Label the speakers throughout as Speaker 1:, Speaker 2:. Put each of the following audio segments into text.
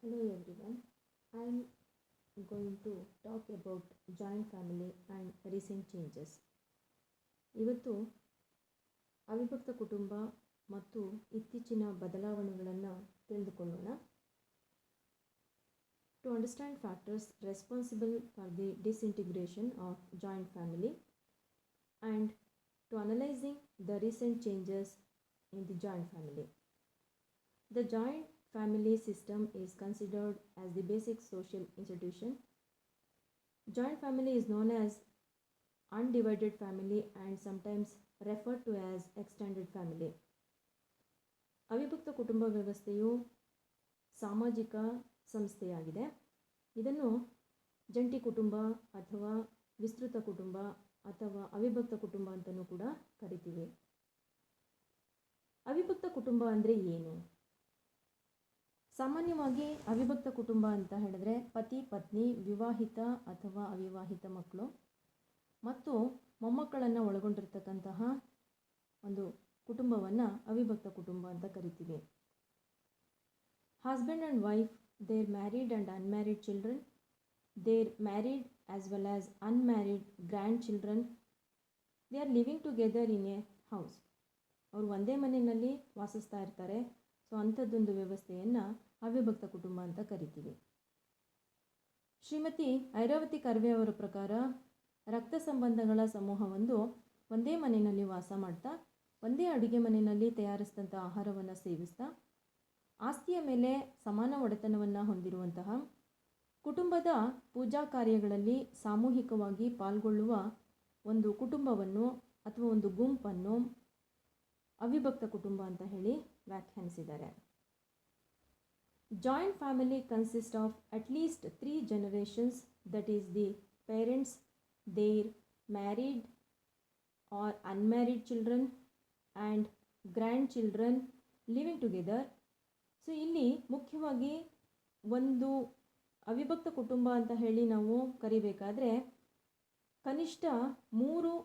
Speaker 1: Hello everyone. I'm going to talk about joint family and recent changes. ಇವತ್ತು ಅವಿಭಕ್ತ ಕುಟುಂಬ ಮತ್ತು ಇತ್ತೀಚಿನ ಬದಲಾವಣೆಗಳನ್ನು ತಿಳಿದುಕೊಳ್ಳೋಣ. To understand factors responsible for the disintegration of joint family and to analyzing the recent changes in the joint family. The joint family system is considered as the basic social institution. Joint family is known as undivided family and sometimes referred to as extended family. ಅವಿಭಕ್ತ ಕುಟುಂಬ ವ್ಯವಸ್ಥೆಯು ಸಾಮಾಜಿಕ ಸಂಸ್ಥೆಯಾಗಿದೆ. ಇದನ್ನು ಜಂಟಿ ಕುಟುಂಬ ಅಥವಾ ವಿಸ್ತೃತ ಕುಟುಂಬ ಅಥವಾ ಅವಿಭಕ್ತ ಕುಟುಂಬ ಅಂತಲೂ ಕೂಡ ಕರಿತೀವಿ. ಅವಿಭಕ್ತ ಕುಟುಂಬ ಅಂದರೆ ಏನು? ಸಾಮಾನ್ಯವಾಗಿ ಅವಿಭಕ್ತ ಕುಟುಂಬ ಅಂತ ಹೇಳಿದ್ರೆ ಪತಿ ಪತ್ನಿ, ವಿವಾಹಿತ ಅಥವಾ ಅವಿವಾಹಿತ ಮಕ್ಕಳು ಮತ್ತು ಮೊಮ್ಮಕ್ಕಳನ್ನು ಒಳಗೊಂಡಿರ್ತಕ್ಕಂತಹ ಒಂದು ಕುಟುಂಬವನ್ನು ಅವಿಭಕ್ತ ಕುಟುಂಬ ಅಂತ ಕರಿತೀವಿ. Husband and wife, their married and unmarried children, their married as well as unmarried grandchildren, they are living together in a house. ಅವರು ಒಂದೇ ಮನೆಯಲ್ಲಿ ವಾಸಿಸ್ತಾ ಇರ್ತಾರೆ. ಸೊ ಅಂಥದ್ದೊಂದು ವ್ಯವಸ್ಥೆಯನ್ನು ಅವಿಭಕ್ತ ಕುಟುಂಬ ಅಂತ ಕರಿತೀವಿ. ಶ್ರೀಮತಿ ಐರಾವತಿ ಕರ್ವೆ ಅವರ ಪ್ರಕಾರ ರಕ್ತ ಸಂಬಂಧಗಳ ಸಮೂಹವೊಂದು ಒಂದೇ ಮನೆಯಲ್ಲಿ ವಾಸ ಮಾಡ್ತಾ, ಒಂದೇ ಅಡುಗೆ ಮನೆಯಲ್ಲಿ ತಯಾರಿಸಿದಂಥ ಆಹಾರವನ್ನು ಸೇವಿಸ್ತಾ, ಆಸ್ತಿಯ ಮೇಲೆ ಸಮಾನ ಒಡೆತನವನ್ನು ಹೊಂದಿರುವಂತಹ, ಕುಟುಂಬದ ಪೂಜಾ ಕಾರ್ಯಗಳಲ್ಲಿ ಸಾಮೂಹಿಕವಾಗಿ ಪಾಲ್ಗೊಳ್ಳುವ ಒಂದು ಕುಟುಂಬವನ್ನು ಅಥವಾ ಒಂದು ಗುಂಪನ್ನು ಅವಿಭಕ್ತ ಕುಟುಂಬ ಅಂತ ಹೇಳಿ ವ್ಯಾಖ್ಯಾನಿಸಿದ್ದಾರೆ. Joint family consists of at least 3 generations, that is the parents, their married or unmarried children and grandchildren living together. So ಇಲ್ಲಿ ಮುಖ್ಯವಾಗಿ ಒಂದು ಅವಿಭಕ್ತ ಕುಟುಂಬ ಅಂತ ಹೇಳಿ ನಾವು ಕರಿಬೇಕಾದ್ರೆ ಕನಿಷ್ಠ 3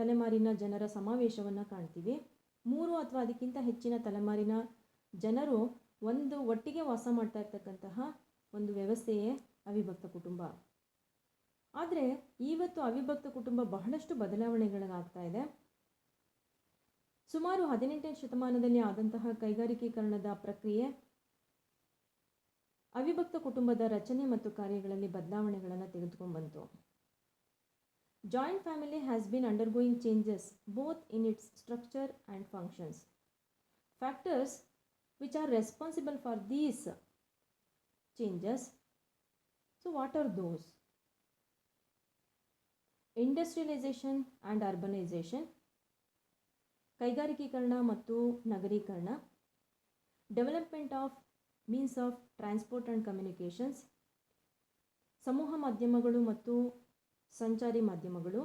Speaker 1: ತಲೆಮಾರಿನ ಜನರ ಸಮಾವೇಶವನ್ನು ಕಾಣ್ತೀವಿ. 3 ಅಥವಾ ಅದಕ್ಕಿಂತ ಹೆಚ್ಚಿನ ತಲೆಮಾರಿನ ಜನರು ಒಂದು ಒಟ್ಟಿಗೆ ವಾಸ ಮಾಡ್ತಾ ಇರ್ತಕ್ಕಂತಹ ಒಂದು ವ್ಯವಸ್ಥೆಯೇ ಅವಿಭಕ್ತ ಕುಟುಂಬ. ಆದರೆ ಇವತ್ತು ಅವಿಭಕ್ತ ಕುಟುಂಬ ಬಹಳಷ್ಟು ಬದಲಾವಣೆಗಳಾಗ್ತಾ ಇದೆ. ಸುಮಾರು 18ನೇ ಶತಮಾನದಲ್ಲಿ ಆದಂತಹ ಕೈಗಾರಿಕೀಕರಣದ ಪ್ರಕ್ರಿಯೆ ಅವಿಭಕ್ತ ಕುಟುಂಬದ ರಚನೆ ಮತ್ತು ಕಾರ್ಯಗಳಲ್ಲಿ ಬದಲಾವಣೆಗಳನ್ನು ತೆಗೆದುಕೊಂಡ್ಬಂತು. Joint family has been undergoing changes both in its structure and functions. Factors which are responsible for these changes. So what are those? Industrialization and urbanization, ಕೈಗಾರಿಕೀಕರಣ ಮತ್ತು ನಗರೀಕರಣ, development of means of transport and communications, ಸಮೂಹ ಮಾಧ್ಯಮಗಳು ಮತ್ತು ಸಂಚಾರಿ ಮಾಧ್ಯಮಗಳು,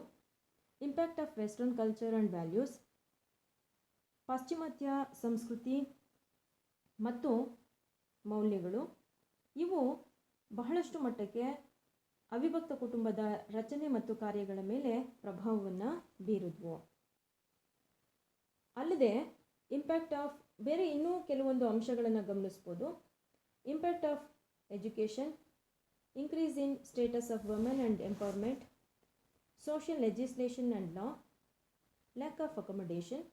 Speaker 1: impact of western culture and values, ಪಾಶ್ಚಿಮಾತ್ಯ ಸಂಸ್ಕೃತಿ ಮತ್ತು ಮೌಲ್ಯಗಳು, ಇವು ಬಹಳಷ್ಟು ಮಟ್ಟಕ್ಕೆ ಅವಿಭಕ್ತ ಕುಟುಂಬದ ರಚನೆ ಮತ್ತು ಕಾರ್ಯಗಳ ಮೇಲೆ ಪ್ರಭಾವವನ್ನು ಬೀರಿದ್ವು. ಅಲ್ಲದೆ ಇಂಪ್ಯಾಕ್ಟ್ ಆಫ್ ಬೇರೆ ಇನ್ನೂ ಕೆಲವೊಂದು ಅಂಶಗಳನ್ನು ಗಮನಿಸ್ಬೋದು. Impact of education, increase in status of women and empowerment, social legislation and law, lack of accommodation,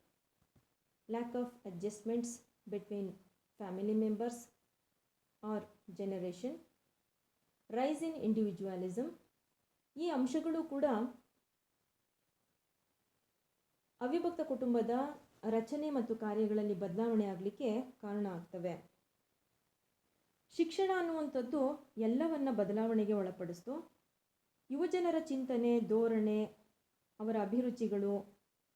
Speaker 1: lack of adjustments between family members or generation, rise in individualism. ಈ ಅಂಶಗಳು ಕೂಡ ಅವಿಭಕ್ತ ಕುಟುಂಬದ ರಚನೆ ಮತ್ತು ಕಾರ್ಯಗಳಲ್ಲಿ ಬದಲಾವಣೆ ಆಗಲಿಕ್ಕೆ ಕಾರಣ ಆಗ್ತವೆ. ಶಿಕ್ಷಣ ಅನ್ನುವಂಥದ್ದು ಎಲ್ಲವನ್ನ ಬದಲಾವಣೆಗೆ ಒಳಪಡಿಸ್ತು. ಯುವಜನರ ಚಿಂತನೆ, ಧೋರಣೆ, ಅವರ ಅಭಿರುಚಿಗಳು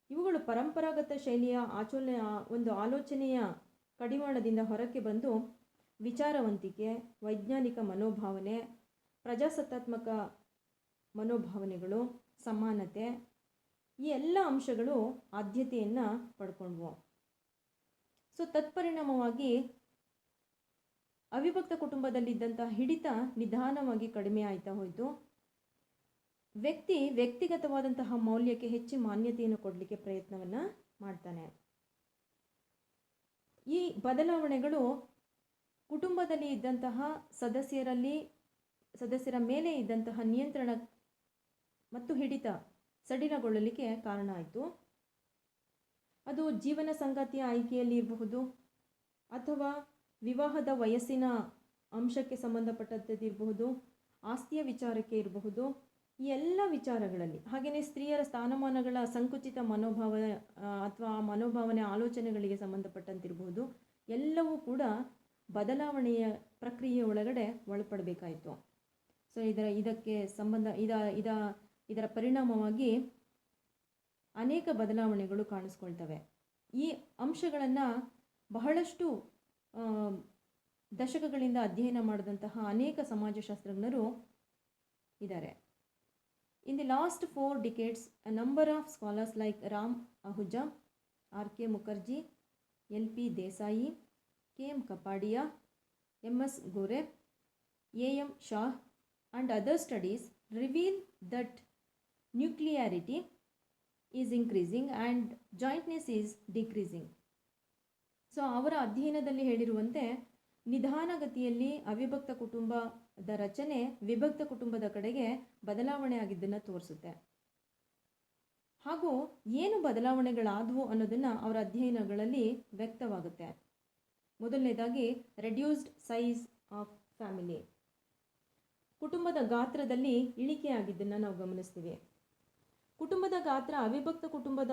Speaker 1: ಇವುಗಳು ಪರಂಪರಾಗತ ಶೈಲಿಯ ಒಂದು ಆಲೋಚನೆಯ ಕಡಿವಾಣದಿಂದ ಹೊರಕ್ಕೆ ಬಂದು ವಿಚಾರವಂತಿಕೆ, ವೈಜ್ಞಾನಿಕ ಮನೋಭಾವನೆ, ಪ್ರಜಾಸತ್ತಾತ್ಮಕ ಮನೋಭಾವನೆಗಳು, ಸಮಾನತೆ ಈ ಎಲ್ಲ ಅಂಶಗಳು ಆದ್ಯತೆಯನ್ನು ಪಡ್ಕೊಂಡ್ವು. ಸೊ ತತ್ಪರಿಣಾಮವಾಗಿ ಅವಿಭಕ್ತ ಕುಟುಂಬದಲ್ಲಿದ್ದಂಥ ಹಿಡಿತ ನಿಧಾನವಾಗಿ ಕಡಿಮೆ ಆಯ್ತಾ ಹೋಯಿತು. ವ್ಯಕ್ತಿಗತವಾದಂತಹ ಮೌಲ್ಯಕ್ಕೆ ಹೆಚ್ಚು ಮಾನ್ಯತೆಯನ್ನು ಕೊಡಲಿಕ್ಕೆ ಪ್ರಯತ್ನವನ್ನು ಮಾಡ್ತಾನೆ. ಈ ಬದಲಾವಣೆಗಳು ಕುಟುಂಬದಲ್ಲಿ ಇದ್ದಂತಹ ಸದಸ್ಯರ ಮೇಲೆ ಇದ್ದಂತಹ ನಿಯಂತ್ರಣ ಮತ್ತು ಹಿಡಿತ ಸಡಿಲಗೊಳ್ಳಲಿಕ್ಕೆ ಕಾರಣ ಆಯಿತು. ಅದು ಜೀವನ ಸಂಗಾತಿಯ ಆಯ್ಕೆಯಲ್ಲಿ ಇರಬಹುದು, ಅಥವಾ ವಿವಾಹದ ವಯಸ್ಸಿನ ಅಂಶಕ್ಕೆ ಸಂಬಂಧಪಟ್ಟಂಥದ್ದಿರಬಹುದು, ಆಸ್ತಿಯ ವಿಚಾರಕ್ಕೆ ಇರಬಹುದು. ಈ ಎಲ್ಲ ವಿಚಾರಗಳಲ್ಲಿ, ಹಾಗೆಯೇ ಸ್ತ್ರೀಯರ ಸ್ಥಾನಮಾನಗಳ ಸಂಕುಚಿತ ಮನೋಭಾವ ಅಥವಾ ಆ ಮನೋಭಾವನೆ ಆಲೋಚನೆಗಳಿಗೆ ಸಂಬಂಧಪಟ್ಟಂತಿರಬಹುದು, ಎಲ್ಲವೂ ಕೂಡ ಬದಲಾವಣೆಯ ಪ್ರಕ್ರಿಯೆ ಒಳಗಡೆ ಒಳಪಡಬೇಕಾಯಿತು. ಸೊ ಇದರ ಪರಿಣಾಮವಾಗಿ ಅನೇಕ ಬದಲಾವಣೆಗಳು ಕಾಣಿಸ್ಕೊಳ್ತವೆ. ಈ ಅಂಶಗಳನ್ನು ಬಹಳಷ್ಟು ದಶಕಗಳಿಂದ ಅಧ್ಯಯನ ಮಾಡಿದಂತಹ ಅನೇಕ ಸಮಾಜಶಾಸ್ತ್ರಜ್ಞರು ಇದ್ದಾರೆ. In the last 4 decades, a number of scholars like Ram Ahuja, R.K. Mukherjee, L.P. Desai, K.M. Kapadia, M.S. Gore, A.M. Shah and other studies reveal that nuclearity is increasing and jointness is decreasing. So ಅವರ ಅಧ್ಯಯನದಲ್ಲಿ ಹೇಳಿರುವಂತೆ ನಿಧಾನಗತಿಯಲ್ಲಿ ಅವಿಭಕ್ತ ಕುಟುಂಬದ ರಚನೆ ವಿಭಕ್ತ ಕುಟುಂಬದ ಕಡೆಗೆ ಬದಲಾವಣೆ ಆಗಿದ್ದನ್ನು ತೋರಿಸುತ್ತೆ. ಹಾಗೂ ಏನು ಬದಲಾವಣೆಗಳಾದವು ಅನ್ನೋದನ್ನು ಅವರ ಅಧ್ಯಯನಗಳಲ್ಲಿ ವ್ಯಕ್ತವಾಗುತ್ತೆ. ಮೊದಲನೇದಾಗಿ ರೆಡ್ಯೂಸ್ಡ್ ಸೈಜ್ ಆಫ್ ಫ್ಯಾಮಿಲಿ, ಕುಟುಂಬದ ಗಾತ್ರದಲ್ಲಿ ಇಳಿಕೆ ಆಗಿದ್ದನ್ನು ನಾವು ಗಮನಿಸ್ತೀವಿ. ಕುಟುಂಬದ ಗಾತ್ರ ಅವಿಭಕ್ತ ಕುಟುಂಬದ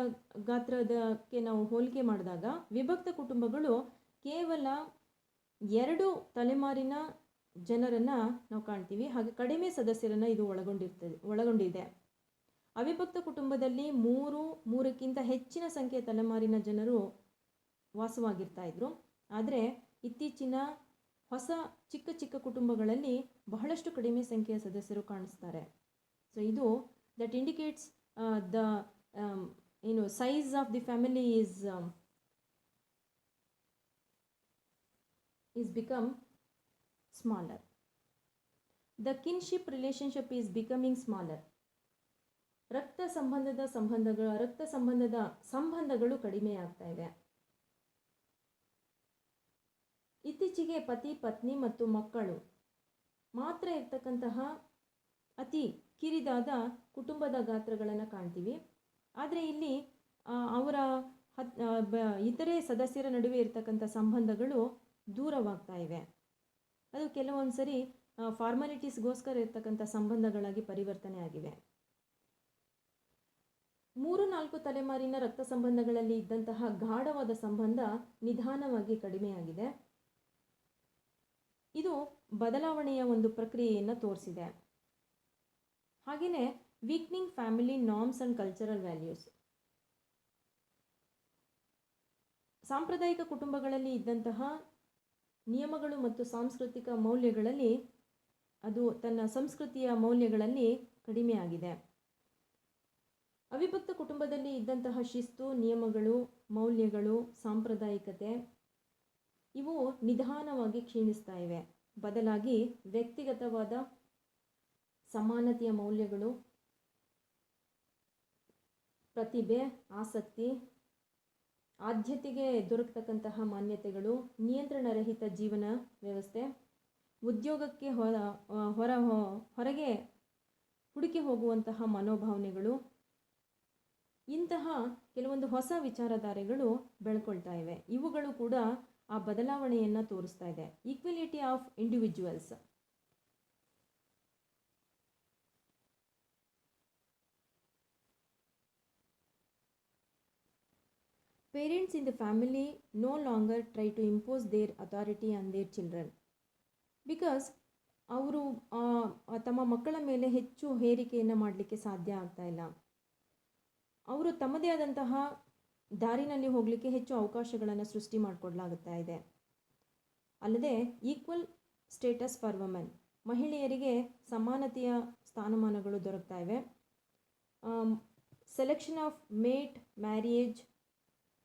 Speaker 1: ಗಾತ್ರದಕ್ಕೆ ನಾವು ಹೋಲಿಕೆ ಮಾಡಿದಾಗ ವಿಭಕ್ತ ಕುಟುಂಬಗಳು ಕೇವಲ 2 ತಲೆಮಾರಿನ ಜನರನ್ನು ನಾವು ಕಾಣ್ತೀವಿ, ಹಾಗೆ ಕಡಿಮೆ ಸದಸ್ಯರನ್ನು ಇದು ಒಳಗೊಂಡಿದೆ. ಅವಿಭಕ್ತ ಕುಟುಂಬದಲ್ಲಿ 3ಕ್ಕಿಂತ ಹೆಚ್ಚಿನ ಸಂಖ್ಯೆಯ ತಲೆಮಾರಿನ ಜನರು ವಾಸವಾಗಿರ್ತಾ ಇದ್ರು. ಆದರೆ ಇತ್ತೀಚಿನ ಹೊಸ ಚಿಕ್ಕ ಕುಟುಂಬಗಳಲ್ಲಿ ಬಹಳಷ್ಟು ಕಡಿಮೆ ಸಂಖ್ಯೆಯ ಸದಸ್ಯರು ಕಾಣಿಸ್ತಾರೆ. ಸೊ ಇದು that indicates the size of the family is become smaller. The kinship relationship is becoming smaller. ರಕ್ತ ಸಂಬಂಧಗಳು ಕಡಿಮೆ ಆಗ್ತಾ ಇವೆ. ಇತ್ತೀಚೆಗೆ ಪತಿ ಪತ್ನಿ ಮತ್ತು ಮಕ್ಕಳು ಮಾತ್ರ ಇರ್ತಕ್ಕಂತಹ ಅತಿ ಕಿರಿದಾದ ಕುಟುಂಬದ ಗಾತ್ರಗಳನ್ನು ಕಾಣ್ತೀವಿ. ಆದರೆ ಇಲ್ಲಿ ಅವರ ಇತರೆ ಸದಸ್ಯರ ನಡುವೆ ಇರ್ತಕ್ಕಂಥ ಸಂಬಂಧಗಳು ದೂರವಾಗ್ತಾ ಇವೆ. ಅದು ಕೆಲವೊಂದು ಸರಿ ಫಾರ್ಮಾಲಿಟೀಸ್ಗೋಸ್ಕರ ಇರ್ತಕ್ಕಂಥ ಸಂಬಂಧಗಳಾಗಿ ಪರಿವರ್ತನೆ ಆಗಿವೆ. 3-4 ತಲೆಮಾರಿನ ರಕ್ತ ಸಂಬಂಧಗಳಲ್ಲಿ ಇದ್ದಂತಹ ಗಾಢವಾದ ಸಂಬಂಧ ನಿಧಾನವಾಗಿ ಕಡಿಮೆಯಾಗಿದೆ. ಇದು ಬದಲಾವಣೆಯ ಒಂದು ಪ್ರಕ್ರಿಯೆಯನ್ನು ತೋರಿಸಿದೆ. ಹಾಗೆಯೇ weakening family norms and cultural values, ಸಾಂಪ್ರದಾಯಿಕ ಕುಟುಂಬಗಳಲ್ಲಿ ಇದ್ದಂತಹ ನಿಯಮಗಳು ಮತ್ತು ಸಾಂಸ್ಕೃತಿಕ ಮೌಲ್ಯಗಳಲ್ಲಿ ಅದು ತನ್ನ ಸಂಸ್ಕೃತಿಯ ಮೌಲ್ಯಗಳಲ್ಲಿ ಕಡಿಮೆಯಾಗಿದೆ. ಅವಿಭಕ್ತ ಕುಟುಂಬದಲ್ಲಿ ಇದ್ದಂತಹ ಶಿಸ್ತು, ನಿಯಮಗಳು, ಮೌಲ್ಯಗಳು, ಸಾಂಪ್ರದಾಯಿಕತೆ ಇವು ನಿಧಾನವಾಗಿ ಕ್ಷೀಣಿಸ್ತಾ ಇವೆ. ಬದಲಾಗಿ ವ್ಯಕ್ತಿಗತವಾದ ಸಮಾನತೆಯ ಮೌಲ್ಯಗಳು, ಪ್ರತಿಭೆ, ಆಸಕ್ತಿ, ಆದ್ಯತೆಗೆ ದೊರಕತಕ್ಕಂತಹ ಮಾನ್ಯತೆಗಳು, ನಿಯಂತ್ರಣರಹಿತ ಜೀವನ ವ್ಯವಸ್ಥೆ, ಉದ್ಯೋಗಕ್ಕೆ ಹೊರಗೆ ಹುಡುಕಿ ಹೋಗುವಂತಹ ಮನೋಭಾವನೆಗಳು, ಇಂತಹ ಕೆಲವೊಂದು ಹೊಸ ವಿಚಾರಧಾರೆಗಳು ಬೆಳ್ಕೊಳ್ತಾ ಇವೆ. ಇವುಗಳು ಕೂಡ ಆ ಬದಲಾವಣೆಯನ್ನು ತೋರಿಸ್ತಾ ಇದೆ. Equality of individuals, parents in the family no longer try to impose their authority on their children because ಅವರು ತಮ್ಮ ಮಕ್ಕಳ ಮೇಲೆ ಹೆಚ್ಚು ಹೇರಿಕೆಯನ್ನು ಮಾಡಲಿಕ್ಕೆ ಸಾಧ್ಯ ಆಗ್ತಾ ಇಲ್ಲ. ಅವರು ತಮ್ಮದೇ ಆದಂತಹ ದಾರಿನಲ್ಲಿ ಹೋಗಲಿಕ್ಕೆ ಹೆಚ್ಚು ಅವಕಾಶಗಳನ್ನು ಸೃಷ್ಟಿ ಮಾಡಿಕೊಡ್ಲಾಗುತ್ತಾ ಇದೆ. ಅಲ್ಲದೆ ಈಕ್ವಲ್ ಸ್ಟೇಟಸ್ ಫಾರ್ ವುಮೆನ್, ಮಹಿಳೆಯರಿಗೆ ಸಮಾನತೆಯ ಸ್ಥಾನಮಾನಗಳು ದೊರಕ್ತಾ ಇವೆ. ಸೆಲೆಕ್ಷನ್ ಆಫ್ ಮೇಟ್, ಮ್ಯಾರೇಜ್,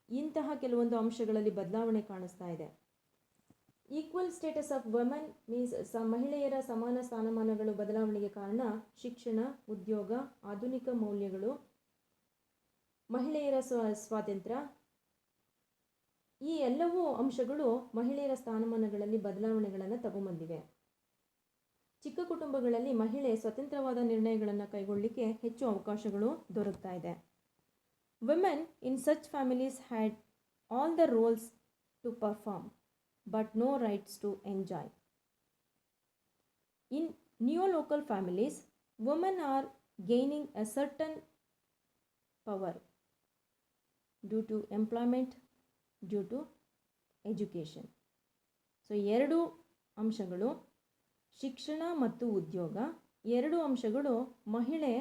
Speaker 1: ಇಂತಹ ಕೆಲವೊಂದು ಅಂಶಗಳಲ್ಲಿ ಬದಲಾವಣೆ ಕಾಣಿಸ್ತಾ ಇದೆ. Equal status of women means ಮಹಿಳೆಯರ ಸಮಾನ ಸ್ಥಾನಮಾನಗಳು ಬದಲಾವಣೆಗೆ ಕಾರಣ ಶಿಕ್ಷಣ, ಉದ್ಯೋಗ, ಆಧುನಿಕ ಮೌಲ್ಯಗಳು, ಮಹಿಳೆಯರ ಸ್ವಾತಂತ್ರ್ಯ, ಈ ಎಲ್ಲವೂ ಅಂಶಗಳು ಮಹಿಳೆಯರ ಸ್ಥಾನಮಾನಗಳಲ್ಲಿ ಬದಲಾವಣೆಗಳನ್ನು ತಗೊಂಬಂದಿವೆ. ಚಿಕ್ಕ ಕುಟುಂಬಗಳಲ್ಲಿ ಮಹಿಳೆ ಸ್ವತಂತ್ರವಾದ ನಿರ್ಣಯಗಳನ್ನು ಕೈಗೊಳ್ಳಲಿಕ್ಕೆ ಹೆಚ್ಚು ಅವಕಾಶಗಳು ದೊರಕ್ತಾ ಇದೆ. Women in such families had all the roles to perform but no rights to enjoy. In neolocal families, women are gaining a certain power due to employment, due to education. So ಎರಡು ಅಂಶಗಳು, ಶಿಕ್ಷಣ ಮತ್ತು ಉದ್ಯೋಗ, ಎರಡು ಅಂಶಗಳು ಮಹಿಳೆ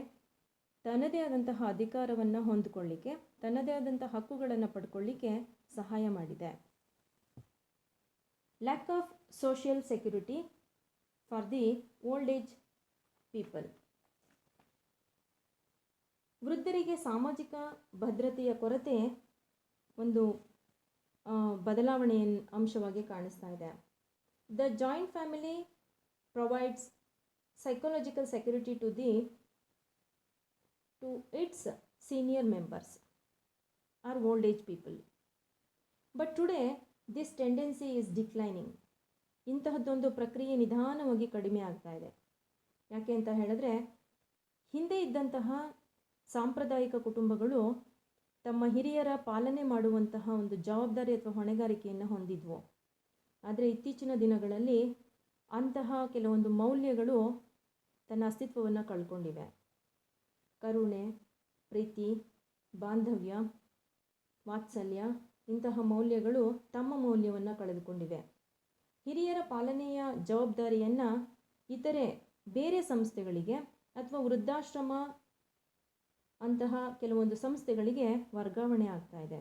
Speaker 1: ತನ್ನದೇ ಆದಂತಹ ಅಧಿಕಾರವನ್ನು ಹೊಂದಿಕೊಳ್ಳಿಕ್ಕೆ, ತನ್ನದೇ ಆದಂತಹ ಹಕ್ಕುಗಳನ್ನು ಪಡ್ಕೊಳ್ಳಿಕ್ಕೆ ಸಹಾಯ ಮಾಡಿದೆ. Lack of social security for the old age people. ವೃದ್ಧರಿಗೆ ಸಾಮಾಜಿಕ ಭದ್ರತೆಯ ಕೊರತೆ ಒಂದು ಬದಲಾವಣೆಯ ಅಂಶವಾಗಿ ಕಾಣಿಸ್ತಾ ಇದೆ. The joint family provides psychological security to its senior members or old age people. But today this tendency is declining. ಇಂತಹದ್ದೊಂದು ಪ್ರಕ್ರಿಯೆ ನಿಧಾನವಾಗಿ ಕಡಿಮೆ ಆಗ್ತಾ ಇದೆ. ಯಾಕೆ ಅಂತ ಹೇಳಿದ್ರೆ, ಹಿಂದೆ ಇದ್ದಂತಹ ಸಾಂಪ್ರದಾಯಿಕ ಕುಟುಂಬಗಳು ತಮ್ಮ ಹಿರಿಯರ ಪಾಲನೆ ಮಾಡುವಂತಹ ಒಂದು ಜವಾಬ್ದಾರಿ ಅಥವಾ ಹೊಣೆಗಾರಿಕೆಯನ್ನು ಹೊಂದಿದ್ವು. ಆದರೆ ಇತ್ತೀಚಿನ ದಿನಗಳಲ್ಲಿ ಅಂತಹ ಕೆಲವೊಂದು ಮೌಲ್ಯಗಳು ತನ್ನ ಅಸ್ತಿತ್ವವನ್ನು ಕಳ್ಕೊಂಡಿವೆ. ಕರುಣೆ, ಪ್ರೀತಿ, ಬಾಂಧವ್ಯ, ವಾತ್ಸಲ್ಯ ಇಂತಹ ಮೌಲ್ಯಗಳು ತಮ್ಮ ಮೌಲ್ಯವನ್ನು ಕಳೆದುಕೊಂಡಿವೆ. ಹಿರಿಯರ ಪಾಲನೆಯ ಜವಾಬ್ದಾರಿಯನ್ನು ಇತರೆ ಬೇರೆ ಸಂಸ್ಥೆಗಳಿಗೆ ಅಥವಾ ವೃದ್ಧಾಶ್ರಮ ಅಂತಹ ಕೆಲವೊಂದು ಸಂಸ್ಥೆಗಳಿಗೆ ವರ್ಗಾವಣೆ ಆಗ್ತಾ ಇದೆ.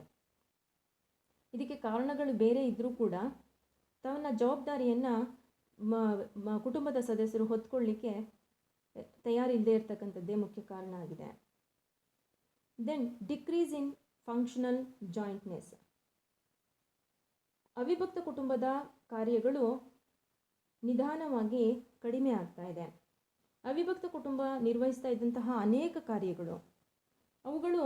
Speaker 1: ಇದಕ್ಕೆ ಕಾರಣಗಳು ಬೇರೆ ಇದ್ದರೂ ಕೂಡ ತನ್ನ ಜವಾಬ್ದಾರಿಯನ್ನು ಕುಟುಂಬದ ಸದಸ್ಯರು ಹೊತ್ಕೊಳ್ಳಿಕ್ಕೆ ತಯಾರಿಲ್ಲದೆ ಇರತಕ್ಕಂಥದ್ದೇ ಮುಖ್ಯ ಕಾರಣ ಆಗಿದೆ. Then decrease in functional jointness. ಅವಿಭಕ್ತ ಕುಟುಂಬದ ಕಾರ್ಯಗಳು ನಿಧಾನವಾಗಿ ಕಡಿಮೆ ಆಗ್ತಾ ಇದೆ. ಅವಿಭಕ್ತ ಕುಟುಂಬ ನಿರ್ವಹಿಸ್ತಾ ಇದ್ದಂತಹ ಅನೇಕ ಕಾರ್ಯಗಳು ಅವುಗಳು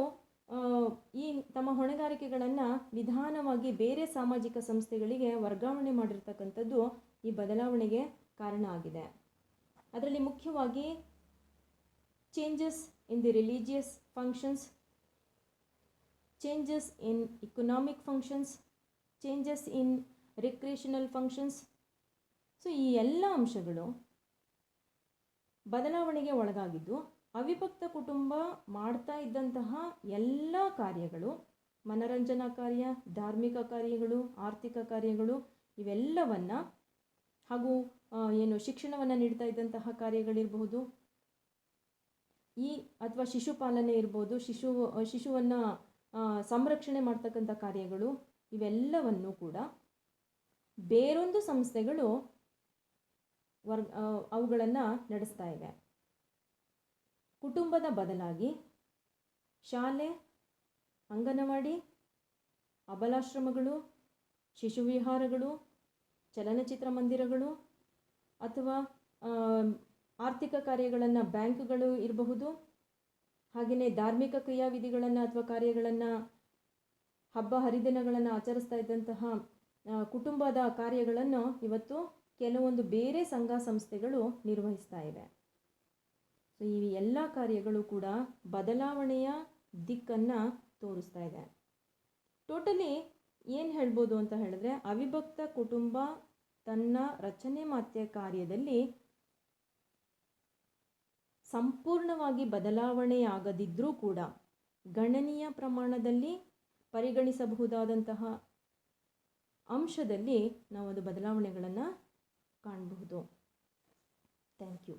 Speaker 1: ಈ ತಮ್ಮ ಹೊಣೆಗಾರಿಕೆಗಳನ್ನು ನಿಧಾನವಾಗಿ ಬೇರೆ ಸಾಮಾಜಿಕ ಸಂಸ್ಥೆಗಳಿಗೆ ವರ್ಗಾವಣೆ ಮಾಡಿರ್ತಕ್ಕಂಥದ್ದು ಈ ಬದಲಾವಣೆಗೆ ಕಾರಣ ಆಗಿದೆ. ಅದರಲ್ಲಿ ಮುಖ್ಯವಾಗಿ changes in the religious functions, changes in economic functions, changes in recreational functions. So ಈ ಎಲ್ಲ ಅಂಶಗಳು ಬದಲಾವಣೆಗೆ ಒಳಗಾಗಿದ್ದು, ಅವಿಭಕ್ತ ಕುಟುಂಬ ಮಾಡ್ತಾ ಇದ್ದಂತಹ ಎಲ್ಲ ಕಾರ್ಯಗಳು, ಮನರಂಜನಾ ಕಾರ್ಯ, ಧಾರ್ಮಿಕ ಕಾರ್ಯಗಳು, ಆರ್ಥಿಕ ಕಾರ್ಯಗಳು, ಇವೆಲ್ಲವನ್ನು ಹಾಗೂ ಶಿಕ್ಷಣವನ್ನು ನೀಡ್ತಾ ಇದ್ದಂತಹ ಕಾರ್ಯಗಳಿರಬಹುದು, ಅಥವಾ ಶಿಶುಪಾಲನೆ ಇರ್ಬೋದು, ಶಿಶುವನ್ನು ಸಂರಕ್ಷಣೆ ಮಾಡ್ತಕ್ಕಂಥ ಕಾರ್ಯಗಳು, ಇವೆಲ್ಲವನ್ನು ಕೂಡ ಬೇರೊಂದು ಸಂಸ್ಥೆಗಳು ಅವುಗಳನ್ನು ನಡೆಸ್ತಾ ಇವೆ. ಕುಟುಂಬದ ಬದಲಾಗಿ ಶಾಲೆ, ಅಂಗನವಾಡಿ, ಅಬಲಾಶ್ರಮಗಳು, ಶಿಶುವಿಹಾರಗಳು, ಚಲನಚಿತ್ರ ಮಂದಿರಗಳು ಅಥವಾ ಆರ್ಥಿಕ ಕಾರ್ಯಗಳನ್ನು ಬ್ಯಾಂಕ್ಗಳು ಇರಬಹುದು, ಹಾಗೆಯೇ ಧಾರ್ಮಿಕ ಕ್ರಿಯಾವಿಧಿಗಳನ್ನು ಅಥವಾ ಕಾರ್ಯಗಳನ್ನು, ಹಬ್ಬ ಹರಿದಿನಗಳನ್ನು ಆಚರಿಸ್ತಾ ಇದ್ದಂತಹ ಕುಟುಂಬದ ಕಾರ್ಯಗಳನ್ನು ಇವತ್ತು ಕೆಲವೊಂದು ಬೇರೆ ಸಂಘ ಸಂಸ್ಥೆಗಳು ನಿರ್ವಹಿಸ್ತಾ ಇವೆ. ಸೊ ಈ ಎಲ್ಲ ಕಾರ್ಯಗಳು ಕೂಡ ಬದಲಾವಣೆಯ ದಿಕ್ಕನ್ನು ತೋರಿಸ್ತಾ ಇದೆ. ಟೋಟಲಿ ಏನು ಹೇಳ್ಬೋದು ಅಂತ ಹೇಳಿದ್ರೆ, ಅವಿಭಕ್ತ ಕುಟುಂಬ ತನ್ನ ರಚನೆ ಮತ್ತು ಕಾರ್ಯದಲ್ಲಿ ಸಂಪೂರ್ಣವಾಗಿ ಬದಲಾವಣೆಯಾಗದಿದ್ದರೂ ಕೂಡ ಗಣನೀಯ ಪ್ರಮಾಣದಲ್ಲಿ ಪರಿಗಣಿಸಬಹುದಾದಂತಹ ಅಂಶದಲ್ಲಿ ನಾವು ಅದು ಬದಲಾವಣೆಗಳನ್ನು ಕಾಣಬಹುದು. Thank you.